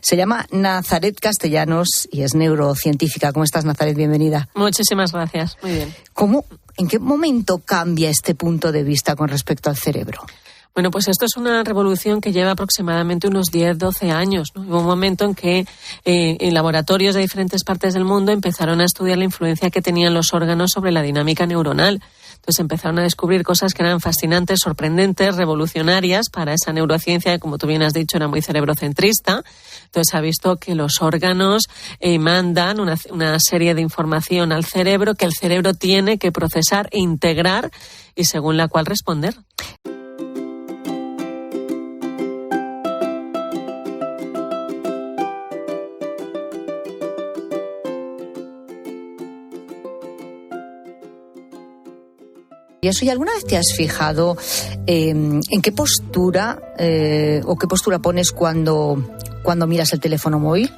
Se llama Nazaret Castellanos y es neurocientífica. ¿Cómo estás, Nazaret? Bienvenida. Muchísimas gracias. Muy bien. ¿En qué momento cambia este punto de vista con respecto al cerebro? Bueno, pues esto es una revolución que lleva aproximadamente unos 10-12 años, ¿no? Hubo un momento en que en laboratorios de diferentes partes del mundo empezaron a estudiar la influencia que tenían los órganos sobre la dinámica neuronal. Entonces empezaron a descubrir cosas que eran fascinantes, sorprendentes, revolucionarias para esa neurociencia que, como tú bien has dicho, era muy cerebrocentrista. Entonces se ha visto que los órganos mandan una serie de información al cerebro que el cerebro tiene que procesar e integrar y según la cual responder. ¿Y eso, y alguna vez te has fijado en qué postura o qué postura pones cuando miras el teléfono móvil?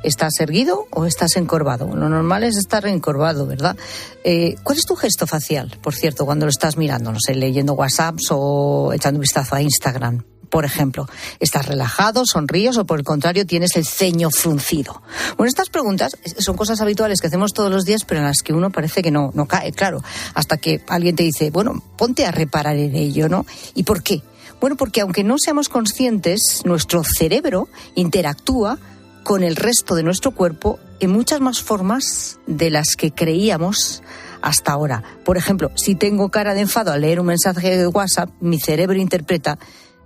¿Estás erguido o estás encorvado? Lo normal es estar encorvado, ¿verdad? ¿Cuál es tu gesto facial, por cierto, cuando lo estás mirando? No sé, leyendo WhatsApps o echando un vistazo a Instagram, por ejemplo. ¿Estás relajado, sonríes o por el contrario tienes el ceño fruncido? Bueno, estas preguntas son cosas habituales que hacemos todos los días, pero en las que uno parece que no cae, claro. Hasta que alguien te dice, bueno, ponte a reparar en ello, ¿no? ¿Y por qué? Bueno, porque aunque no seamos conscientes, nuestro cerebro interactúa con el resto de nuestro cuerpo en muchas más formas de las que creíamos hasta ahora. Por ejemplo, si tengo cara de enfado al leer un mensaje de WhatsApp, mi cerebro interpreta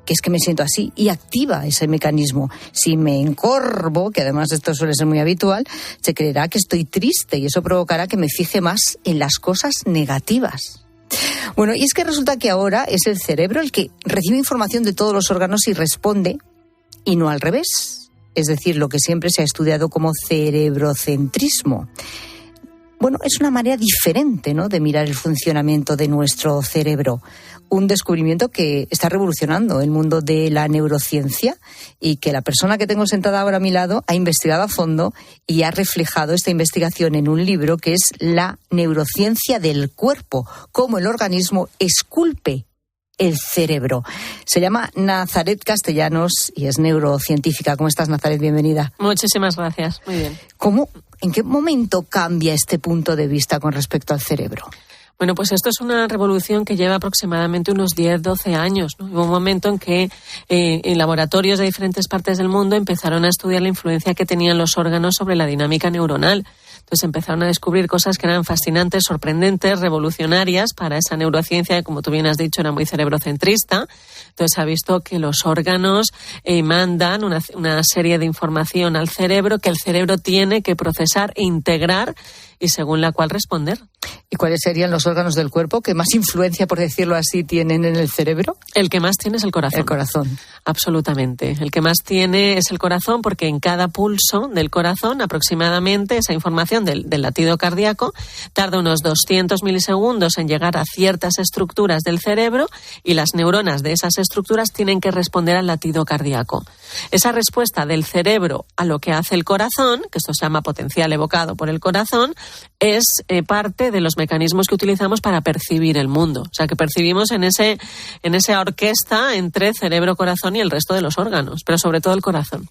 que es que me siento así y activa ese mecanismo. Si me encorvo, que además esto suele ser muy habitual, se creerá que estoy triste y eso provocará que me fije más en las cosas negativas. Bueno, y es que resulta que ahora es el cerebro el que recibe información de todos los órganos y responde, y no al revés. Es decir, lo que siempre se ha estudiado como cerebrocentrismo. Bueno, es una manera diferente, ¿no?, de mirar el funcionamiento de nuestro cerebro. Un descubrimiento que está revolucionando el mundo de la neurociencia y que la persona que tengo sentada ahora a mi lado ha investigado a fondo y ha reflejado esta investigación en un libro que es La neurociencia del cuerpo, cómo el organismo esculpe el cerebro. Se llama Nazaret Castellanos y es neurocientífica. ¿Cómo estás, Nazaret? Bienvenida. Muchísimas gracias. Muy bien. ¿En qué momento cambia este punto de vista con respecto al cerebro? Bueno, pues esto es una revolución que lleva aproximadamente unos 10-12 años, ¿no? Hubo un momento en que en laboratorios de diferentes partes del mundo empezaron a estudiar la influencia que tenían los órganos sobre la dinámica neuronal. Entonces empezaron a descubrir cosas que eran fascinantes, sorprendentes, revolucionarias para esa neurociencia que, como tú bien has dicho, era muy cerebrocentrista. Entonces se ha visto que los órganos mandan una serie de información al cerebro que el cerebro tiene que procesar e integrar y según la cual responder. ¿Y cuáles serían los órganos del cuerpo que más influencia, por decirlo así, tienen en el cerebro? El que más tiene es el corazón. El corazón. Absolutamente. El que más tiene es el corazón porque en cada pulso del corazón aproximadamente esa información del latido cardíaco tarda unos 200 milisegundos en llegar a ciertas estructuras del cerebro y las neuronas de esas estructuras tienen que responder al latido cardíaco. Esa respuesta del cerebro a lo que hace el corazón, que esto se llama potencial evocado por el corazón, es parte de los mecanismos que utilizamos para percibir el mundo. O sea, que percibimos en esa orquesta entre cerebro, corazón y el resto de los órganos, pero sobre todo el corazón.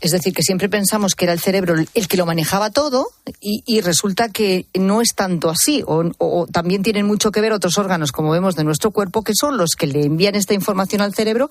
Es decir, que siempre pensamos que era el cerebro el que lo manejaba todo y resulta que no es tanto así. O también tienen mucho que ver otros órganos, como vemos, de nuestro cuerpo, que son los que le envían esta información al cerebro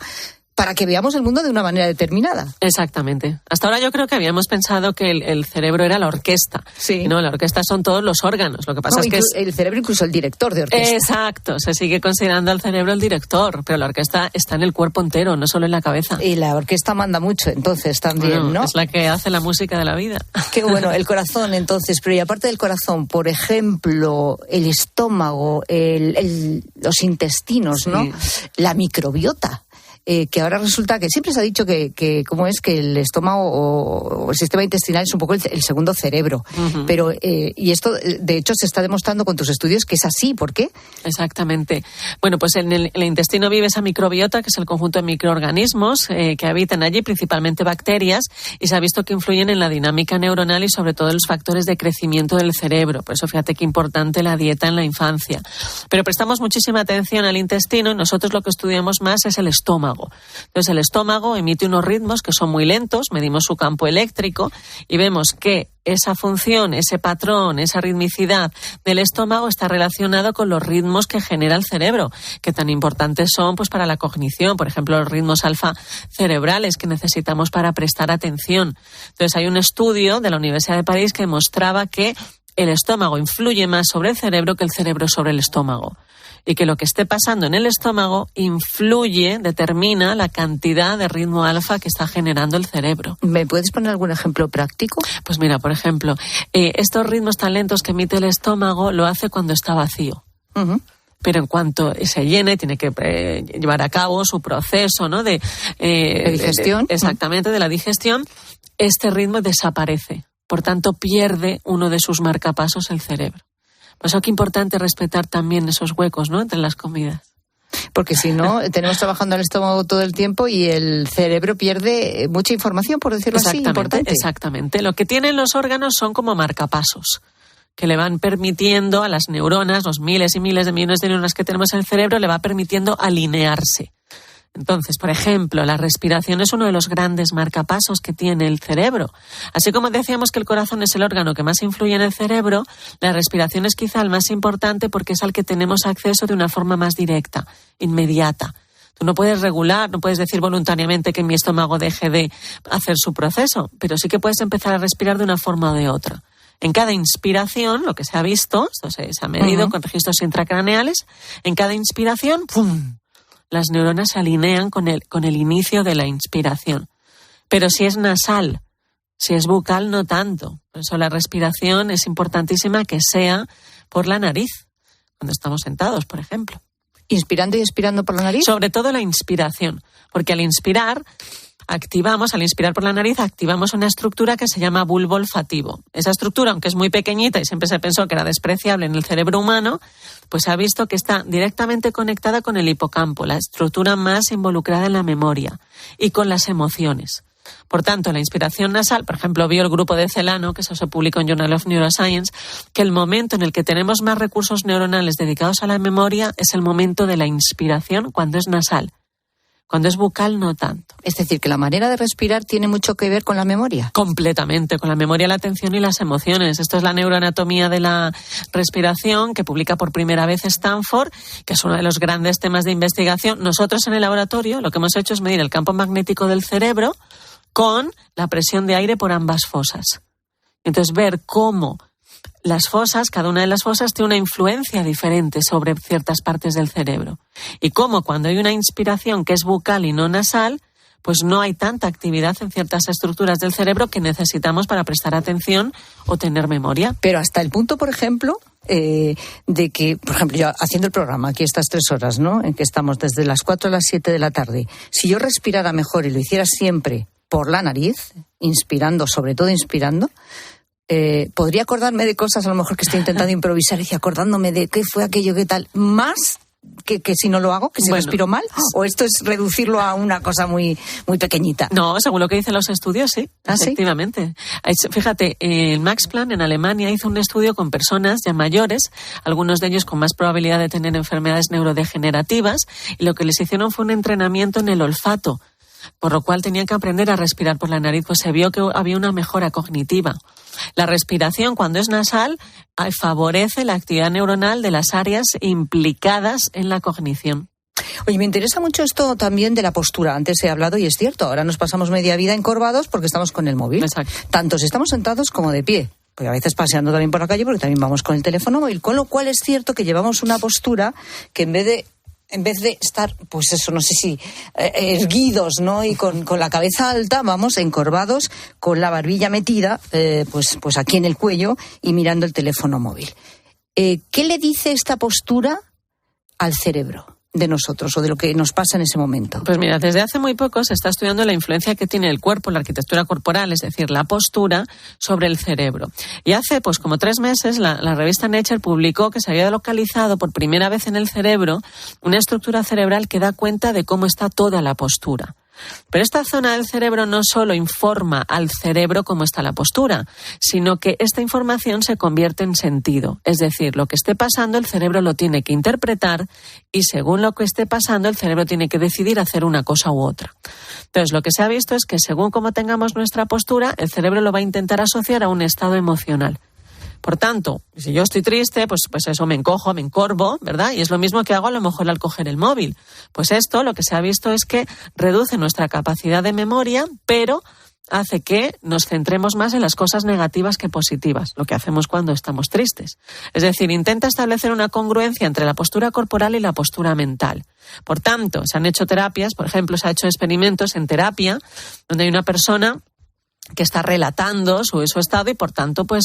para que veamos el mundo de una manera determinada. Exactamente. Hasta ahora yo creo que habíamos pensado que el cerebro era la orquesta. Sí. No, la orquesta son todos los órganos. Lo que pasa es que el cerebro, incluso el director de orquesta. Exacto. Se sigue considerando al cerebro el director, pero la orquesta está en el cuerpo entero, no solo en la cabeza. Y la orquesta manda mucho, entonces, también, bueno, ¿no? Es la que hace la música de la vida. Qué bueno, el corazón, entonces. Pero y aparte del corazón, por ejemplo, el estómago, los intestinos, ¿no? Sí. La microbiota. Que ahora resulta que siempre se ha dicho que cómo es que el estómago o el sistema intestinal es un poco el segundo cerebro. Uh-huh. Pero, y esto, de hecho, se está demostrando con tus estudios que es así. ¿Por qué? Exactamente. Bueno, pues en el intestino vive esa microbiota, que es el conjunto de microorganismos que habitan allí, principalmente bacterias, y se ha visto que influyen en la dinámica neuronal y sobre todo en los factores de crecimiento del cerebro. Por eso fíjate qué importante la dieta en la infancia. Pero prestamos muchísima atención al intestino y nosotros lo que estudiamos más es el estómago. estómago. Entonces el estómago emite unos ritmos que son muy lentos, medimos su campo eléctrico y vemos que esa función, ese patrón, esa ritmicidad del estómago está relacionado con los ritmos que genera el cerebro, que tan importantes son pues para la cognición, por ejemplo, los ritmos alfa cerebrales que necesitamos para prestar atención. Entonces hay un estudio de la Universidad de París que mostraba que el estómago influye más sobre el cerebro que el cerebro sobre el estómago. Y que lo que esté pasando en el estómago determina la cantidad de ritmo alfa que está generando el cerebro. ¿Me puedes poner algún ejemplo práctico? Pues mira, por ejemplo, estos ritmos tan lentos que emite el estómago lo hace cuando está vacío. Uh-huh. Pero en cuanto se llene, tiene que llevar a cabo su proceso, ¿no? de digestión. Exactamente, de la digestión. Este ritmo desaparece. Por tanto, pierde uno de sus marcapasos el cerebro. Por eso que es importante respetar también esos huecos, ¿no?, entre las comidas. Porque si no, tenemos trabajando el estómago todo el tiempo y el cerebro pierde mucha información, por decirlo así, importante. Exactamente. Lo que tienen los órganos son como marcapasos, que le van permitiendo a las neuronas, los miles y miles de millones de neuronas que tenemos en el cerebro, le va permitiendo alinearse. Entonces, por ejemplo, la respiración es uno de los grandes marcapasos que tiene el cerebro. Así como decíamos que el corazón es el órgano que más influye en el cerebro, la respiración es quizá el más importante porque es al que tenemos acceso de una forma más directa, inmediata. Tú no puedes regular, no puedes decir voluntariamente que mi estómago deje de hacer su proceso, pero sí que puedes empezar a respirar de una forma o de otra. En cada inspiración, lo que se ha visto, esto se ha medido con registros intracraneales, en cada inspiración, ¡pum!, las neuronas se alinean con el inicio de la inspiración. Pero si es nasal, si es bucal, no tanto. Por eso la respiración es importantísima que sea por la nariz, cuando estamos sentados, por ejemplo. ¿Inspirando y expirando por la nariz? Sobre todo la inspiración, porque al inspirar por la nariz, activamos una estructura que se llama bulbo olfativo. Esa estructura, aunque es muy pequeñita y siempre se pensó que era despreciable en el cerebro humano, pues se ha visto que está directamente conectada con el hipocampo, la estructura más involucrada en la memoria y con las emociones. Por tanto, la inspiración nasal, por ejemplo, vio el grupo de Celano, que eso se publicó en Journal of Neuroscience, que el momento en el que tenemos más recursos neuronales dedicados a la memoria es el momento de la inspiración cuando es nasal. Cuando es bucal, no tanto. Es decir, que la manera de respirar tiene mucho que ver con la memoria. Completamente, con la memoria, la atención y las emociones. Esto es la neuroanatomía de la respiración que publica por primera vez Stanford, que es uno de los grandes temas de investigación. Nosotros en el laboratorio lo que hemos hecho es medir el campo magnético del cerebro con la presión de aire por ambas fosas. Entonces, ver cómo las fosas, cada una de las fosas tiene una influencia diferente sobre ciertas partes del cerebro. Y cómo cuando hay una inspiración que es bucal y no nasal, pues no hay tanta actividad en ciertas estructuras del cerebro que necesitamos para prestar atención o tener memoria. Pero hasta el punto, por ejemplo, de que, por ejemplo, yo haciendo el programa aquí estas 3 horas, ¿no?, en que estamos desde las 4 a las 7 de la tarde, si yo respirara mejor y lo hiciera siempre por la nariz, inspirando, sobre todo inspirando, podría acordarme de cosas a lo mejor que estoy intentando improvisar y acordándome de qué fue aquello, qué tal, más que si no lo hago, que si respiro mal, o esto es reducirlo a una cosa muy, muy pequeñita. No, según lo que dicen los estudios, sí, efectivamente. ¿Sí? Fíjate, el Max Planck en Alemania hizo un estudio con personas ya mayores, algunos de ellos con más probabilidad de tener enfermedades neurodegenerativas, y lo que les hicieron fue un entrenamiento en el olfato, por lo cual tenían que aprender a respirar por la nariz, pues se vio que había una mejora cognitiva. La respiración, cuando es nasal, favorece la actividad neuronal de las áreas implicadas en la cognición. Oye, me interesa mucho esto también de la postura. Antes he hablado y es cierto, ahora nos pasamos media vida encorvados porque estamos con el móvil. Exacto. Tanto si estamos sentados como de pie. Pues a veces paseando también por la calle porque también vamos con el teléfono móvil. Con lo cual es cierto que llevamos una postura que en vez de estar, pues eso, no sé si erguidos, ¿no?, y con la cabeza alta, vamos encorvados, con la barbilla metida, pues aquí en el cuello y mirando el teléfono móvil. ¿Qué le dice esta postura al cerebro de nosotros o de lo que nos pasa en ese momento? Pues mira, desde hace muy poco se está estudiando la influencia que tiene el cuerpo, la arquitectura corporal, es decir, la postura, sobre el cerebro. Y hace pues como 3 meses la revista Nature publicó que se había localizado por primera vez en el cerebro una estructura cerebral que da cuenta de cómo está toda la postura. Pero esta zona del cerebro no solo informa al cerebro cómo está la postura, sino que esta información se convierte en sentido. Es decir, lo que esté pasando, el cerebro lo tiene que interpretar y según lo que esté pasando, el cerebro tiene que decidir hacer una cosa u otra. Entonces, lo que se ha visto es que según cómo tengamos nuestra postura, el cerebro lo va a intentar asociar a un estado emocional. Por tanto, si yo estoy triste, pues eso, me encojo, me encorvo, ¿verdad? Y es lo mismo que hago a lo mejor al coger el móvil. Pues esto lo que se ha visto es que reduce nuestra capacidad de memoria, pero hace que nos centremos más en las cosas negativas que positivas, lo que hacemos cuando estamos tristes. Es decir, intenta establecer una congruencia entre la postura corporal y la postura mental. Por tanto, se han hecho terapias, por ejemplo, se han hecho experimentos en terapia, donde hay una persona que está relatando su estado y, por tanto, pues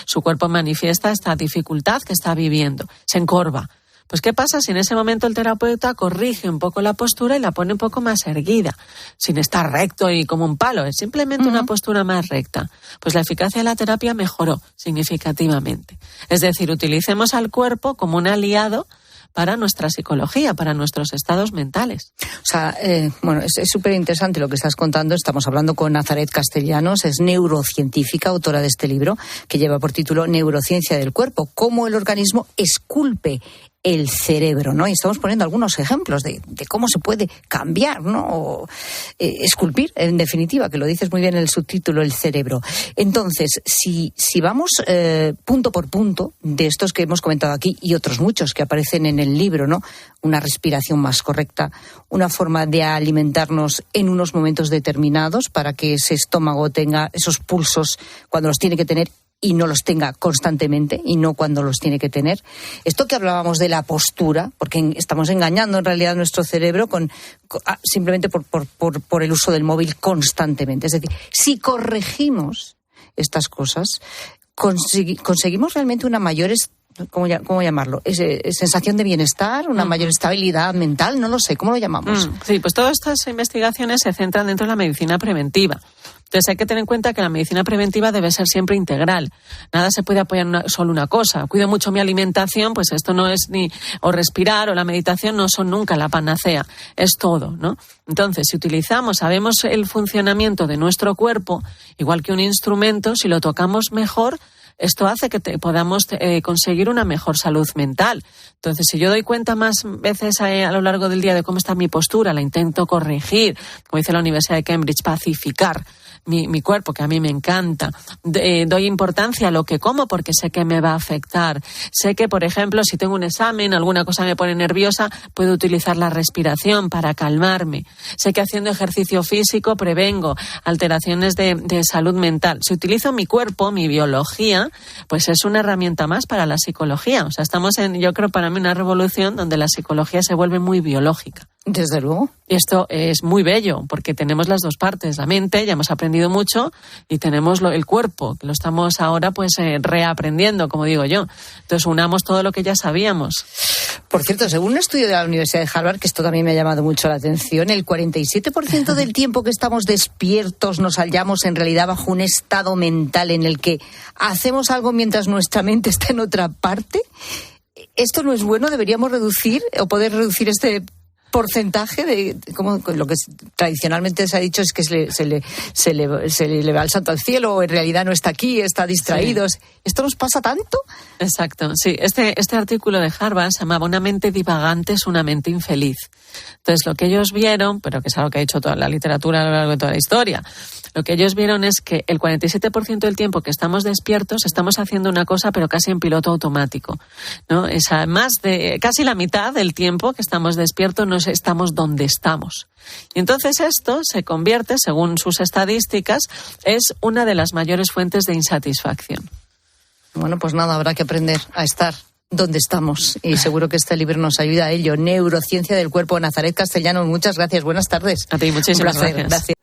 su cuerpo manifiesta esta dificultad que está viviendo. Se encorva. Pues, ¿qué pasa si en ese momento el terapeuta corrige un poco la postura y la pone un poco más erguida? Sin estar recto y como un palo, es simplemente una postura más recta. Pues la eficacia de la terapia mejoró significativamente. Es decir, utilicemos al cuerpo como un aliado para nuestra psicología, para nuestros estados mentales. O sea, es súper interesante lo que estás contando. Estamos hablando con Nazaret Castellanos, es neurocientífica, autora de este libro, que lleva por título Neurociencia del cuerpo, cómo el organismo esculpe el cerebro, ¿no? Y estamos poniendo algunos ejemplos de cómo se puede cambiar, ¿no? O, esculpir, en definitiva, que lo dices muy bien en el subtítulo, el cerebro. Entonces, si vamos punto por punto de estos que hemos comentado aquí y otros muchos que aparecen en el libro, ¿no? Una respiración más correcta, una forma de alimentarnos en unos momentos determinados para que ese estómago tenga esos pulsos cuando los tiene que tener y no los tenga constantemente y no cuando los tiene que tener. Esto que hablábamos de la postura, porque estamos engañando en realidad nuestro cerebro simplemente por el uso del móvil constantemente. Es decir, si corregimos estas cosas, conseguimos realmente una mayor ¿cómo llamarlo? Sensación de bienestar, una mayor estabilidad mental, no lo sé, ¿cómo lo llamamos? Sí, pues todas estas investigaciones se centran dentro de la medicina preventiva. Entonces hay que tener en cuenta que la medicina preventiva debe ser siempre integral. Nada se puede apoyar en solo una cosa. Cuido mucho mi alimentación, pues esto no es o respirar o la meditación no son nunca la panacea. Es todo, ¿no? Entonces, si sabemos el funcionamiento de nuestro cuerpo, igual que un instrumento, si lo tocamos mejor, esto hace que podamos conseguir una mejor salud mental. Entonces, si yo doy cuenta más veces a lo largo del día de cómo está mi postura, la intento corregir, como dice la Universidad de Cambridge, pacificar mi cuerpo, que a mí me encanta. Doy importancia a lo que como porque sé que me va a afectar. Sé que, por ejemplo, si tengo un examen, alguna cosa me pone nerviosa, puedo utilizar la respiración para calmarme. Sé que haciendo ejercicio físico prevengo alteraciones de salud mental. Si utilizo mi cuerpo, mi biología, pues es una herramienta más para la psicología. O sea, estamos yo creo, para mí, una revolución donde la psicología se vuelve muy biológica. Desde luego. Y esto es muy bello, porque tenemos las dos partes, la mente, ya hemos aprendido mucho, y tenemos el cuerpo, que lo estamos ahora pues reaprendiendo, como digo yo. Entonces unamos todo lo que ya sabíamos. Por cierto, según un estudio de la Universidad de Harvard, que esto también me ha llamado mucho la atención, el 47% del tiempo que estamos despiertos nos hallamos en realidad bajo un estado mental en el que hacemos algo mientras nuestra mente está en otra parte. ¿Esto no es bueno? ¿Deberíamos reducir o poder reducir este porcentaje de como lo que tradicionalmente se ha dicho es que se le va el santo al cielo o en realidad no está aquí, está distraído? Sí. ¿Esto nos pasa tanto? Exacto, sí. Este artículo de Harvard se llamaba Una mente divagante es una mente infeliz. Entonces, lo que ellos vieron, pero que es algo que ha hecho toda la literatura a lo largo de toda la historia, lo que ellos vieron es que el 47% del tiempo que estamos despiertos estamos haciendo una cosa, pero casi en piloto automático, ¿no? Es más de casi la mitad del tiempo que estamos despiertos no estamos donde estamos. Y entonces esto se convierte, según sus estadísticas, es una de las mayores fuentes de insatisfacción. Bueno, pues nada, habrá que aprender a estar donde estamos y seguro que este libro nos ayuda a ello. Neurociencia del cuerpo. Nazaret Castellanos, muchas gracias. Buenas tardes. A ti, muchísimas gracias.